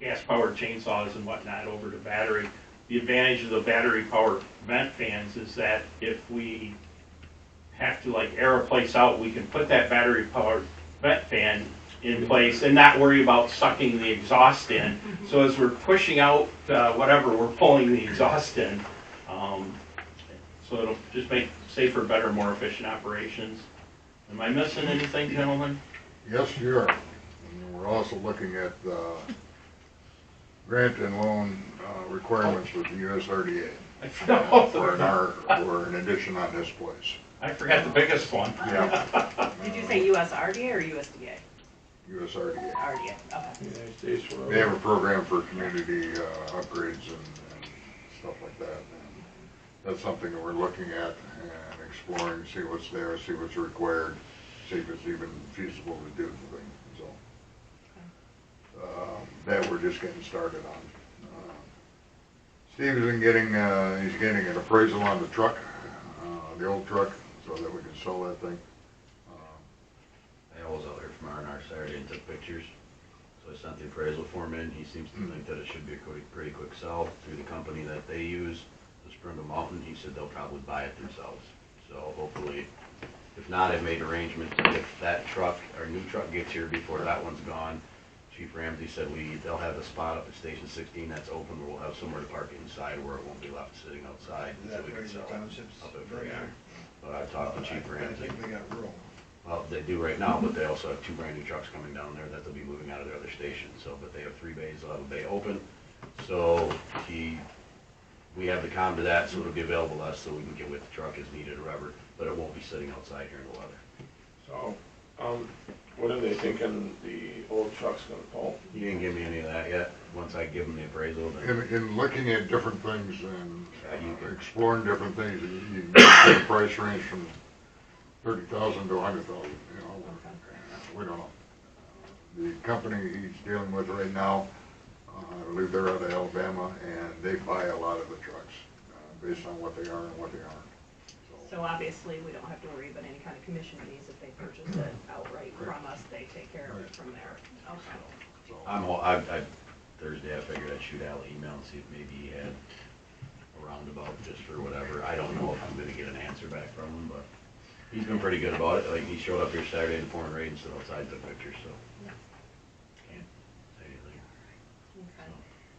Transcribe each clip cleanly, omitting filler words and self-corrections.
gas-powered chainsaws and whatnot over to battery. The advantage of the battery-powered vent fans is that if we have to like air a place out, we can put that battery-powered vent fan in place and not worry about sucking the exhaust in. So as we're pushing out whatever, we're pulling the exhaust in. So it'll just make safer, better, more efficient operations. Am I missing anything, gentlemen? Yes, you are. And we're also looking at grant and loan requirements with the USRDA for an addition on this place. I forgot the biggest one. Yeah. Did you say USRDA or USDA? USRDA. RDA, okay. They have a program for community upgrades and stuff like that. And that's something that we're looking at and exploring, see what's there, see what's required, see if it's even feasible to do the thing. So that we're just getting started on. Steve is getting he's getting an appraisal on the truck, the old truck, so that we can sell that thing. I was out there from R&R Saturday and took pictures. So I sent the appraisal form in. He seems to think that it should be a pretty quick sell through the company that they use, the Springle Mountain. He said they'll probably buy it themselves. So hopefully, if not, I've made arrangements. If that truck, our new truck gets here before that one's gone, Chief Ramsey said they'll have a spot up at Station 16 that's open where we'll have somewhere to park it inside where it won't be left sitting outside until we can sell it up at Briar. But I talked to Chief Ramsey. I think they got room. Well, they do right now, but they also have 2 brand new trucks coming down there that they'll be moving out of their other station. So, but they have 3 bays, they'll have a bay open. So we have the com to that, so it'll be available to us so we can get with the truck as needed or whatever, but it won't be sitting outside here in the weather. So, what are they thinking the old truck's gonna pull? He didn't give me any of that yet. Once I give him the appraisal, then In looking at different things and Yeah, exploring different things, you can get a price range from 30,000 to 100,000. You know, we don't know. The company he's dealing with right now, I believe they're out of Alabama, and they buy a lot of the trucks based on what they are and what they aren't. So obviously, we don't have to worry about any kind of commission fees if they purchase it outright from us, they take care of it from there. Okay. So, Thursday I figured I'd shoot Al an email and see if maybe he had a roundabout just for whatever. I don't know if I'm gonna get an answer back from him, but he's been pretty good about it. Like, he showed up here Saturday in the pouring rain and stood outside and took pictures, so. Can't say anything. Okay.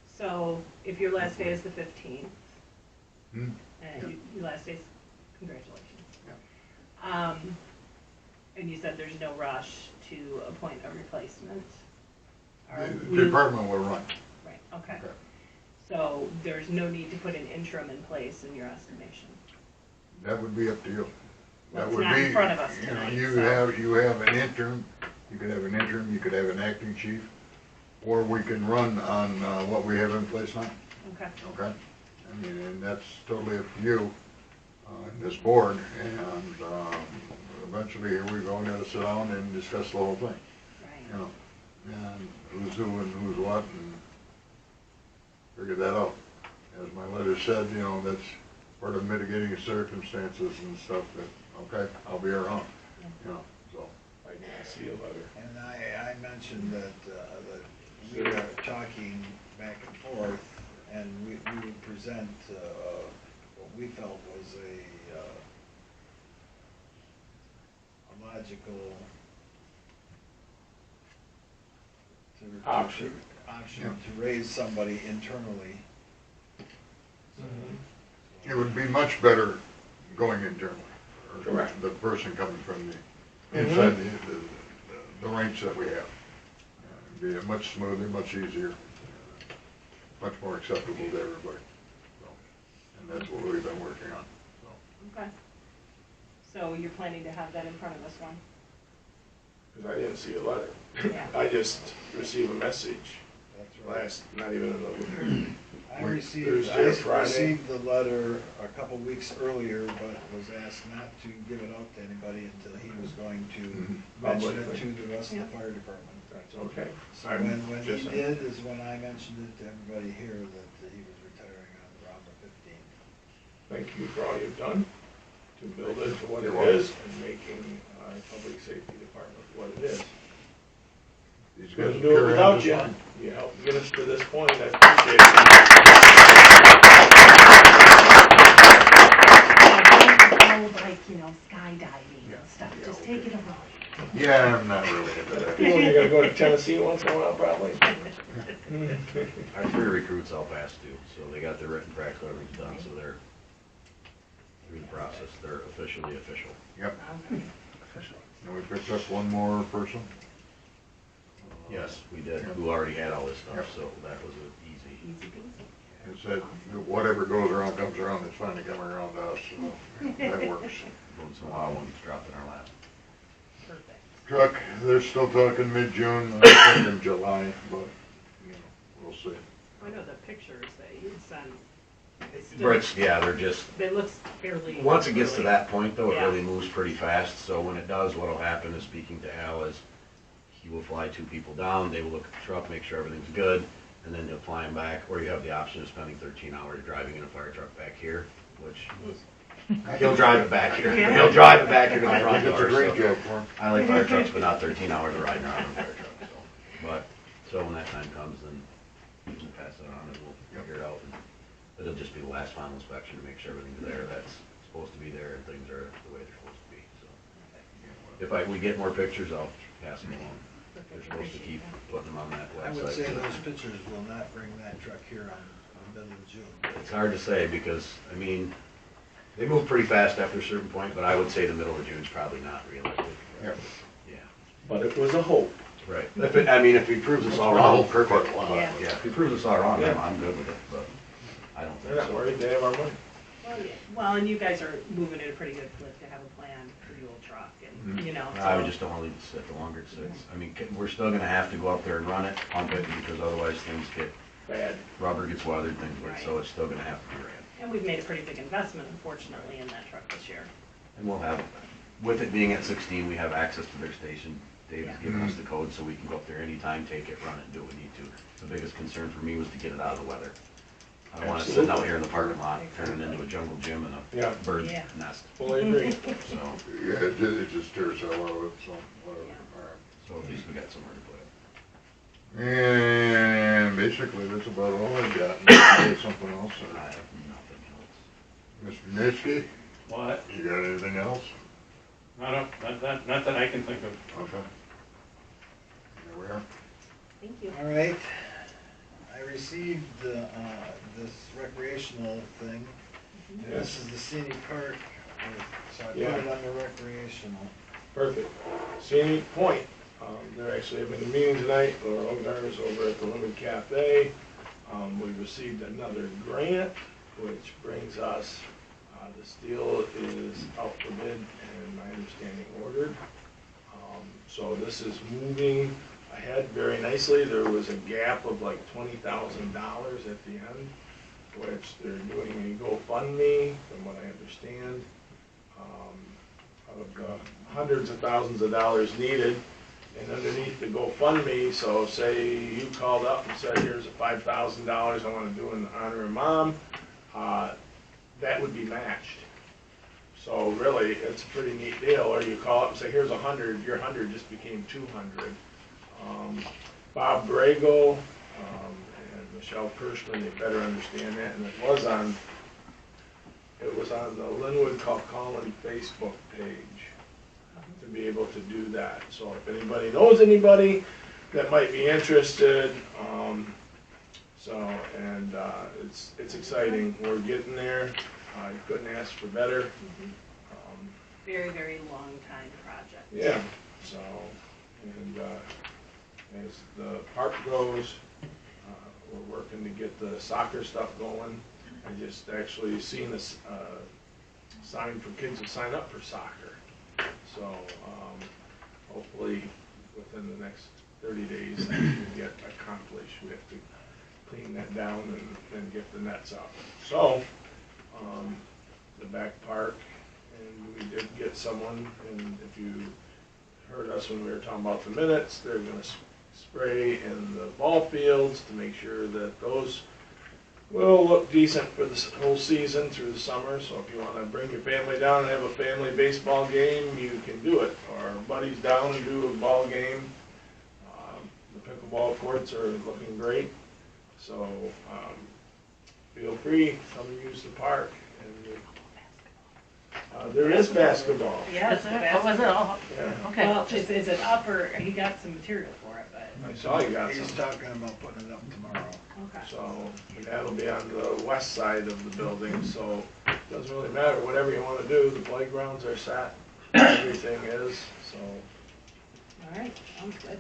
So if your last day is the 15th, Hmm? and your last day's, congratulations. Yeah. And you said there's no rush to appoint a replacement? The department will run. Right, okay. Okay. So there's no need to put an interim in place in your estimation? That would be up to you. Well, That it's would not be, in front of us you know, tonight, you have an interim, you could have an interim, you could have an acting chief, or we can run on what we have in place now. Okay. Okay? I mean, and that's totally up to you, this board, and eventually here we go, and gotta sit down and discuss the whole thing, Right. you know, and who's who and who's what, and figure that out. As my letter said, you know, that's part of mitigating circumstances and stuff that, okay, I'll be around, you know, so. I can see a letter. And I mentioned that we were talking back and forth, and we would present what we felt was a logical Option. to raise somebody internally. It would be much better going internally. Or Correct. the person coming from the inside the ranks that we have. It'd be much smoother, much easier, much more acceptable to everybody. So, and that's what we've been working on. So. Okay. So you're planning to have that in front of us when? Because I didn't see a letter. Yeah. I just received a message That's right. not even a I received Thursday or Friday. the letter a couple weeks earlier, but was asked not to give it out to anybody until he was going to mention it to the rest of the fire department. That's okay. So when he did is when I mentioned it to everybody here that he was retiring on around the 15th. Thank you for all you've done to build it to what it is and making our public safety department what it is. These guys Couldn't will do it carry on without just you. fine. You helped get us to this point, I appreciate it. Don't go like, skydiving and stuff, just take it a run. Yeah, I'm not really into that. Well, you're gonna go to Tennessee once in a while, probably. Our 3 recruits all passed too, so they got their written practical, everything's done, so they're through the process. They're officially official. Yep. And we picked up one more person. Yes, we did, who already had all this stuff, so that was easy. Easy peasy. It said, whatever goes around comes around, it's finally coming around to us, so that works. Once in a while, one gets dropped in our lap. Perfect. Truck, they're still talking mid-June, I'm thinking July, but, we'll see. I know the pictures that you sent. It's still- Brits, yeah, they're just, It looks fairly. once it gets to early. that point though, it Yeah. really moves pretty fast, so when it does, what'll happen is, speaking to Al, is he will fly 2 people down, they will look at the truck, make sure everything's good, and then he'll fly them back, or you have the option of spending 13 hours driving in a fire truck back here, which, he'll drive it back here, Yeah. he'll drive it back here to the I front think it's a door, great so. job for him. I like fire trucks, but not 13 hours of riding around in a fire truck, so. But, so when that time comes, then you can pass it on and we'll figure it out. But it'll just be the last final inspection to make sure everything's there that's supposed to be there and things are the way they're supposed to be, so. If we get more pictures, I'll pass them along. They're supposed to keep putting them on that I would say website. those pictures will not bring that truck here on the middle of June. It's hard to say because, I mean, they move pretty fast after a certain point, but I would say the middle of June's probably not realistic. Yep. Yeah, But it was a hope. right. If he proves us all wrong, perfect. Yeah. Yeah, if he proves us all wrong, then Yeah. I'm good with it, but I don't They're think not so. worried, they have our money. Well, yeah. Well, and you guys are moving at a pretty good clip to have a plan for the old truck and, I would just don't want to leave it sit the longer it sits. I mean, we're still gonna have to go up there and run it, pump it, because otherwise things get, Bad. rubber gets weathered, things like, so it's still gonna have to be ran. And we've made a pretty big investment, unfortunately, in that truck this year. And we'll have, with it being at 16, we have access to their station. Dave's Yeah. given us the code so we can go up there anytime, take it, run it, and do what we need to. The biggest concern for me was to get it out of the weather. I don't want it sitting out here in the parking lot, turning into a jungle gym and Yeah. a bird Yeah. nest, Fully agree. so. Yeah, it just tears hell out of it, so, whatever, Yeah. all right. So at least we got somewhere to put it. And basically, that's about all I've got. Unless you got something else, I have nothing else. Mr. Nitsky, What? you got anything else? Not that I can think of. Okay. There we are. Thank you. All right, I received this recreational thing. This is the scenic park, so I put Yeah. it under recreational. Perfect. Scenic Point, they're actually having a meeting tonight, Laura Ognar's over at the Lemon Cafe. We received another grant, which brings us, the steel is out for bid and my understanding ordered. So this is moving ahead very nicely. There was a gap of like $20,000 at the end, which they're doing a GoFundMe, from what I understand. Out of the hundreds of thousands of dollars needed, and underneath the GoFundMe, so say you called up and said, here's $5,000 I want to do in honor of Mom, that would be matched. So really, it's a pretty neat deal. Or you call up and say, here's 100, your 100 just became 200. Bob Grego and Michelle Kirschman, they better understand that, and it was on the Linwood Colin Facebook page to be able to do that. So if anybody knows anybody that might be interested, it's exciting. We're getting there. You couldn't ask for better. Very, very long time project. Yeah, so, and as the park goes, we're working to get the soccer stuff going. I just actually seen a sign for kids to sign up for soccer. So, hopefully, within the next 30 days, that can get accomplished. We have to clean that down and get the nets up. So, the back park, and we did get someone, and if you heard us when we were talking about the minutes, they're gonna spray in the ball fields to make sure that those will look decent for this whole season through the summer. So if you wanna bring your family down and have a family baseball game, you can do it, or buddies down and do a ball game. ball courts are looking great. So, feel free, come and use the park. And there is basketball. Yes, Is it? What was it? Oh, Yeah. okay. Well, is it up or, he got some material for it, but, I saw you got He's some. talking about putting it up tomorrow. okay. So, and that'll be on the west side of the building, so it doesn't really matter, whatever you wanna do, the playgrounds are set, everything is, so. All right, sounds good.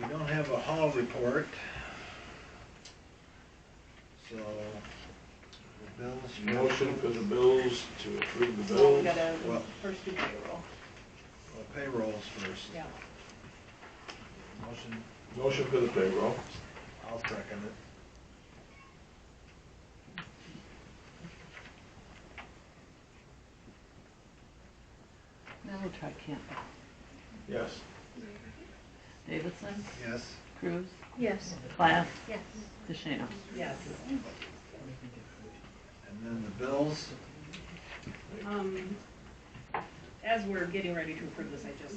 We don't have a hall report. So, the bills. for- Motion for the bills, to approve the So we bills. gotta Well- first do payroll. Well, payrolls first. Yeah. Motion, Motion for the payroll. I'll second it. Now we'll try Campbell. Yes. Davidson, Yes. Cruz, Yes. Class, Yes. DeShano. Yes. And then the bills. As we're getting ready to approve this, I just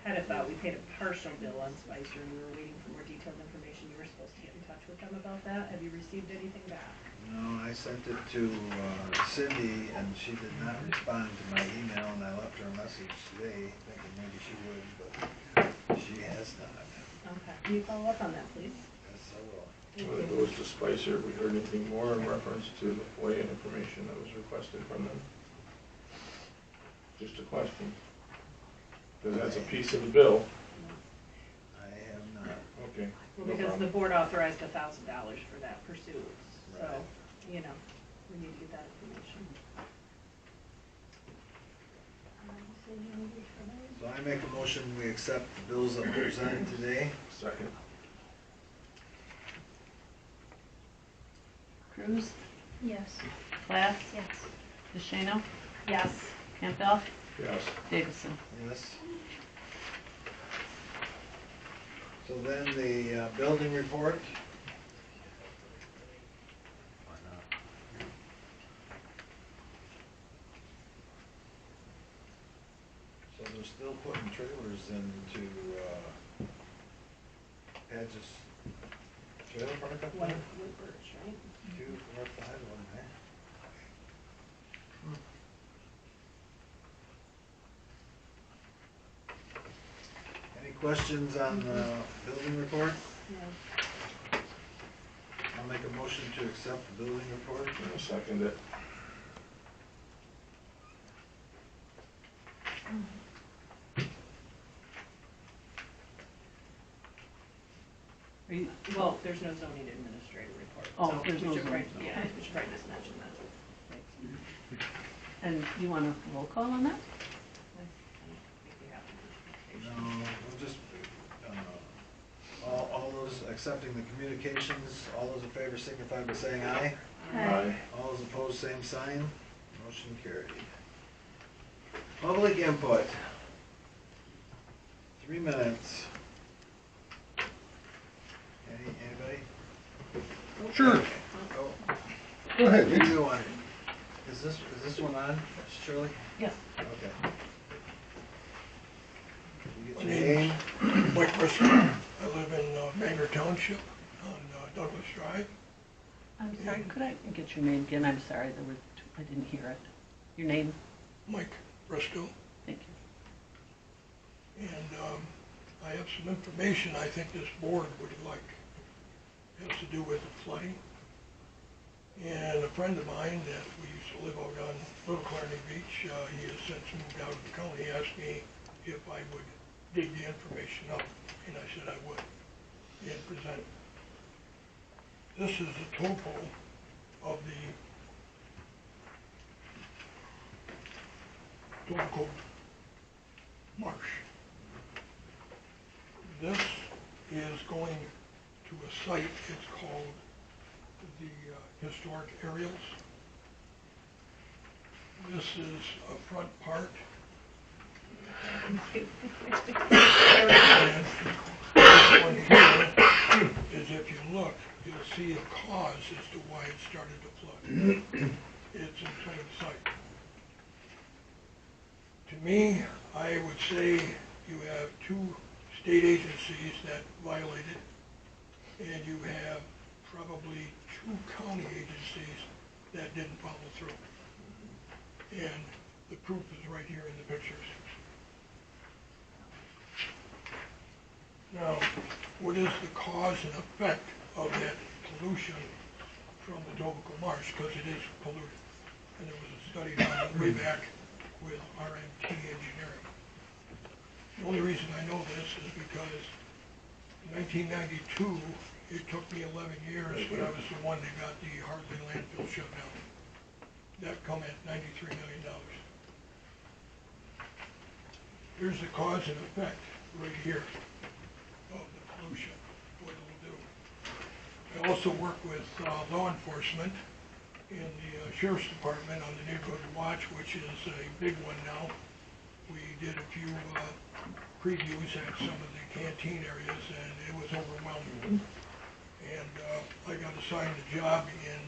had a thought, we paid a partial bill on Spicer, and we were waiting for more detailed information. You were supposed to get in touch with them about that. Have you received anything back? No, I sent it to Cindy, and she did not respond to my email, and I left her a message today, thinking maybe she would, but she has not. Okay. Can you follow up on that, please? Yes, I will. When it goes to Spicer, have we heard anything more in reference to the FOIA information that was requested from them? Just a question. Because that's a piece of the bill. I have not. Okay. Well, no because the problem. board authorized $1,000 for that pursuit, so, Right. you know, we need to get that information. So I make a motion, we accept the bills that were presented today. Second. Cruz, Yes. Class, Yes. DeShano, Yes. Campbell, Yes. Davidson. Yes. So then the building report. Why not? So they're still putting trailers into Hedges Trailer Park up White, there? white birch, right? 2 North Side one, eh? Any questions on the building report? Yeah. I'll make a motion to accept the building report. I'll second it. Are you, Well, there's no zoning administrator report. Oh, so there's we no should zoning, probably- Yeah, okay. we should probably just mention that. and you want a roll call on that? I think we have to. No, we'll just, all those accepting the communications, all those in favor signify by saying aye. Aye. All those opposed, same sign. Motion carried. Public input. 3 minutes. Anybody? Sure. Go. Go ahead. You do one. Is this one on, Shirley? Yes. Okay. You get your name? Mike Briscoe. I live in Bangor Township on Douglas Drive. I'm sorry, could I get your name again? I'm sorry, I didn't hear it. Your name? Mike Briscoe. Thank you. And I have some information I think this board would like. It has to do with the flooding. And a friend of mine that we used to live out on Little Clarny Beach, he has since moved out of the county, asked me if I would dig the information up, and I said I would, and present it. This is the topo of the Topo Marsh. This is going to a site, it's called the Historic Aerials. This is a front part. And this one here is, if you look, you'll see a cause as to why it started to flood. It's in plain sight. To me, I would say you have two state agencies that violate it, and you have probably 2 county agencies that didn't follow through. And the proof is right here in the pictures. Now, what is the cause and effect of that pollution from the Tobico Marsh? Because it is polluted. And there was a study done way back with RMT Engineering. The only reason I know this is because in 1992, it took me 11 years, but I was the one that got the Hartley landfill shut down. That come at $93 million. Here's the cause and effect right here of the pollution, what it'll do. I also work with law enforcement in the Sheriff's Department on the Neighborhood Watch, which is a big one now. We did a few previews at some of the canteen areas, and it was overwhelming. And I got assigned a job in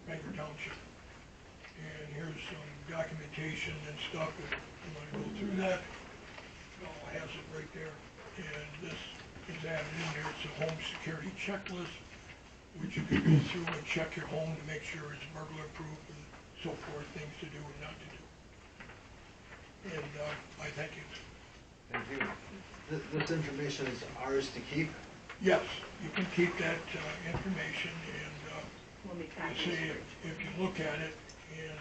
Bangor Township. And here's some documentation and stuff. If you want to go through that, it all has it right there. And this is added in there. It's a home security checklist, which you can go through and check your home to make sure it's burglar proof and so forth, things to do and not to do. And I thank you. Thank you. This information is ours to keep? Yes, you can keep that information, and We'll make I copies. say if you look at it and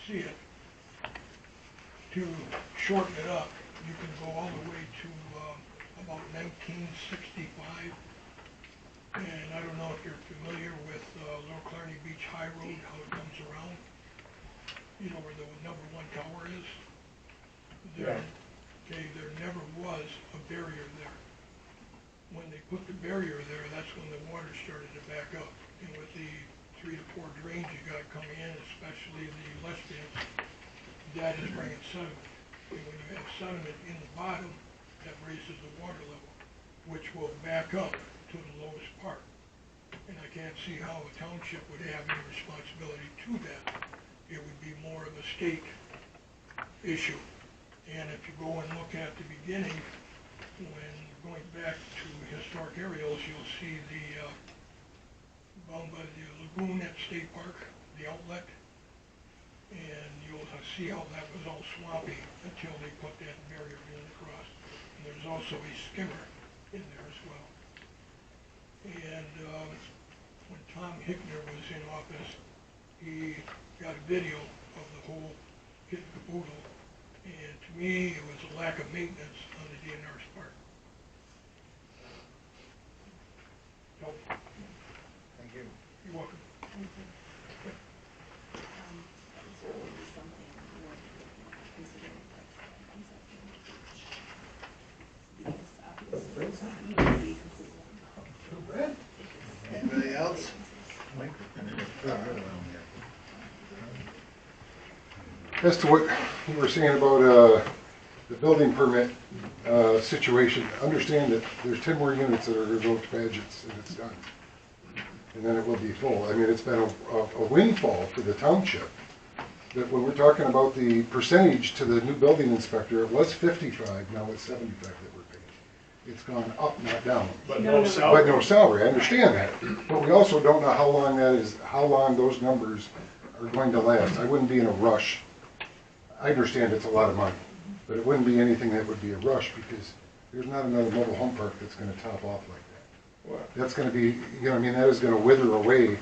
see it, to shorten it up, you can go all the way to about 1965. And I don't know if you're familiar with Little Clarny Beach High Road, how it comes around. You know where the #1 tower is? There, okay, there never was a barrier there. When they put the barrier there, that's when the water started to back up. And with the 3 to 4 drains you got coming in, especially the lesbians, that is bringing sediment. And when you have sediment in the bottom, that raises the water level, which will back up to the lowest part. And I can't see how a township would have any responsibility to that. It would be more of a state issue. And if you go and look at the beginning, when going back to historic aerials, you'll see the, down by the lagoon at State Park, the outlet, and you'll see how that was all swampy until they put that barrier in across. And there's also a skimmer in there as well. And when Tom Hickner was in office, he got a video of the whole kit and caboodle, and to me, it was a lack of maintenance on the DNR's part. So, Thank you. you're welcome. Anybody else? As to what you were saying about the building permit situation, understand that there's 10 more units that are revoked Badgett's and it's done. And then it will be full. I mean, it's been a windfall to the township. That when we're talking about the percentage to the new building inspector, it was 55, now it's 75 that we're paying. It's gone up, not down. But no salary. But no salary, I understand that. But we also don't know how long that is, how long those numbers are going to last. I wouldn't be in a rush. I understand it's a lot of money, but it wouldn't be anything that would be a rush because there's not another mobile home park that's going to top off like that. What? That's going to be, you know, I mean, that is going to wither away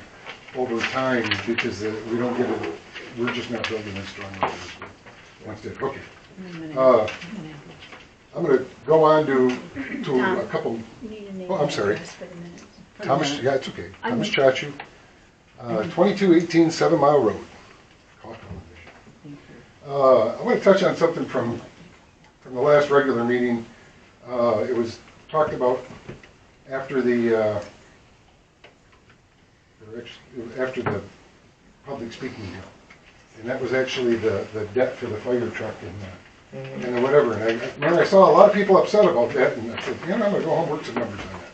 over time because we don't get it, we're just not building as strong as once did. Okay. I'm going to go on to a couple, oh, I'm sorry. Thomas, yeah, it's okay. Thomas Ciaciuch, 2218 7 Mile Road. I want to touch on something from the last regular meeting. It was talked about after the public speaking deal, and that was actually the debt for the fire truck and the whatever. And I saw a lot of people upset about that, and I said, you know, I'm going to go home and work some numbers on that.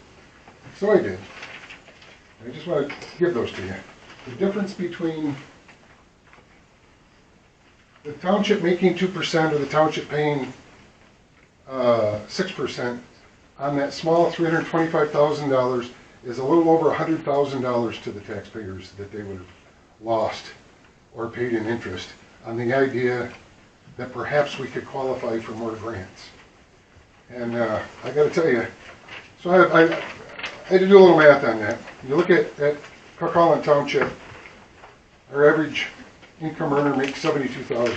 So I did. I just want to give those to you. The difference between the township making 2% or the township paying 6% on that small $325,000 is a little over $100,000 to the taxpayers that they would have lost or paid in interest on the idea that perhaps we could qualify for more grants. And I got to tell you, so I had to do a little math on that. You look at Cook Holland Township, our average income earner makes $72,000.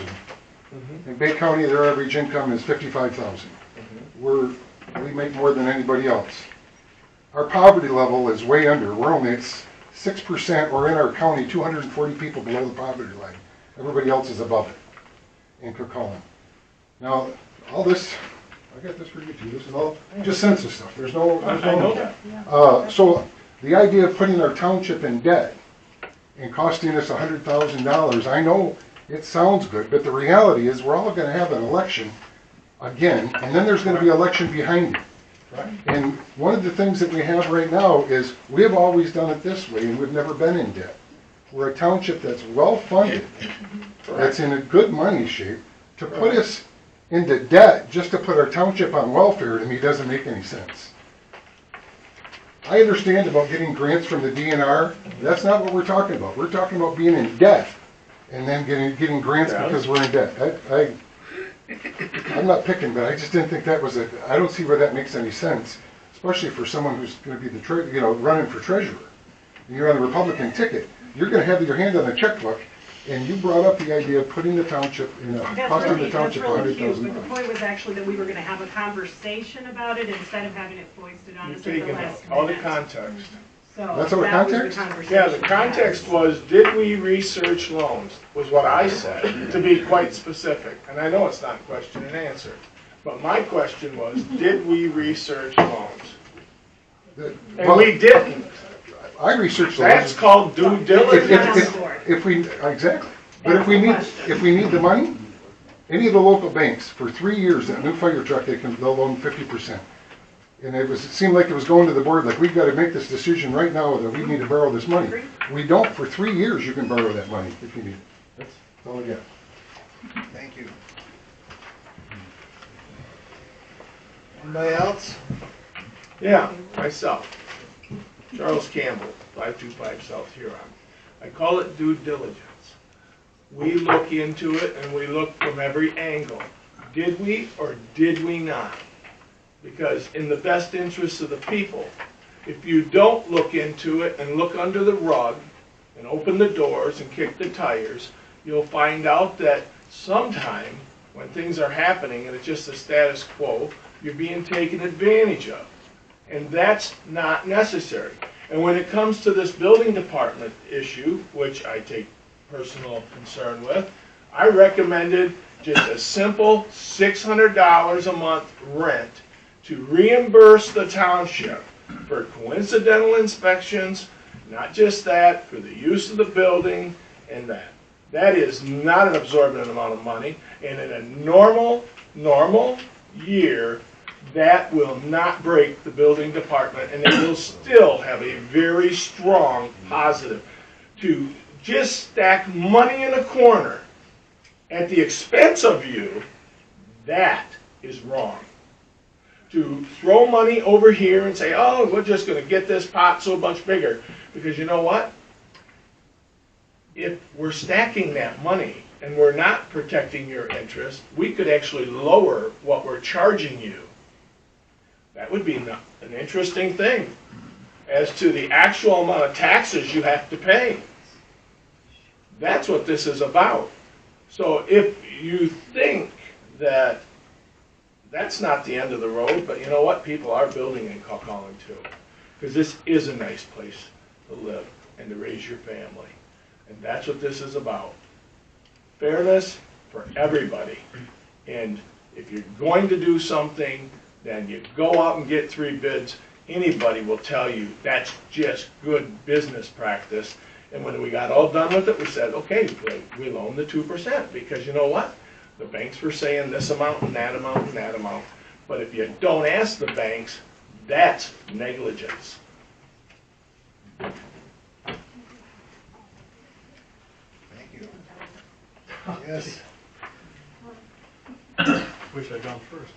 In Bay County, their average income is $55,000. We make more than anybody else. Our poverty level is way under. We're only at 6%, or in our county, 240 people below the poverty line. Everybody else is above it in Cook Holland. Now, all this, I got this for you too. This is all just census stuff. There's no. I know that. So the idea of putting our township in debt and costing us $100,000, I know it sounds good, but the reality is we're all going to have an election again, and then there's going to be an election behind it. Right. And one of the things that we have right now is we have always done it this way, and we've never been in debt. We're a township that's well-funded, that's in a good money shape. To put us into debt just to put our township on welfare, to me, doesn't make any sense. I understand about getting grants from the DNR. That's not what we're talking about. We're talking about being in debt and then getting grants because we're in debt. I'm not picking, but I just didn't think that was I don't see where that makes any sense, especially for someone who's going to be running for treasurer. And you're on the Republican ticket. You're going to have your hand on the checkbook, and you brought up the idea of putting the township costing the township $100,000. But the point was actually that we were gonna have a conversation about it instead of having it foisted on You're us at the taking last all the minute. context. So That's all the that was context? conversation. Yeah, the context was, did we research loans, was what I said, to be quite specific. And I know it's not question and answer. But my question was, did we research loans? And we didn't. I researched the That's loans. called due diligence. If we, exactly. But if we need the money, any of the local banks, for 3 years, that new fire truck, they'll loan 50%. And it seemed like it was going to the board, like, we've got to make this decision right now that we need to borrow this money. We don't. For 3 years, you can borrow that money if you need it. That's all I got. Thank you. Anybody else? Yeah, myself. Charles Campbell, 525 South Huron. I call it due diligence. We look into it and we look from every angle. Did we or did we not? Because in the best interest of the people, if you don't look into it and look under the rug and open the doors and kick the tires, you'll find out that sometime when things are happening and it's just the status quo, you're being taken advantage of. And that's not necessary. And when it comes to this building department issue, which I take personal concern with, I recommended just a simple $600 a month rent to reimburse the township for coincidental inspections, not just that, for the use of the building and that. That is not an absorbent amount of money, and in a normal year, that will not break the building department, and it will still have a very strong positive. To just stack money in a corner at the expense of you, that is wrong. To throw money over here and say, oh, we're just going to get this pot so much bigger, because you know what? If we're stacking that money and we're not protecting your interest, we could actually lower what we're charging you. That would be an interesting thing as to the actual amount of taxes you have to pay. That's what this is about. So if you think that that's not the end of the road, but you know what? People are building in Cook Holland too. Because this is a nice place to live and to raise your family. And that's what this is about. Fairness for everybody. And if you're going to do something, then you go out and get 3 bids. Anybody will tell you that's just good business practice. And when we got all done with it, we said, okay, we loan the 2%, because you know what? The banks were saying this amount and that amount and that amount. But if you don't ask the banks, that's negligence. Thank you. Yes. Wish I'd gone first.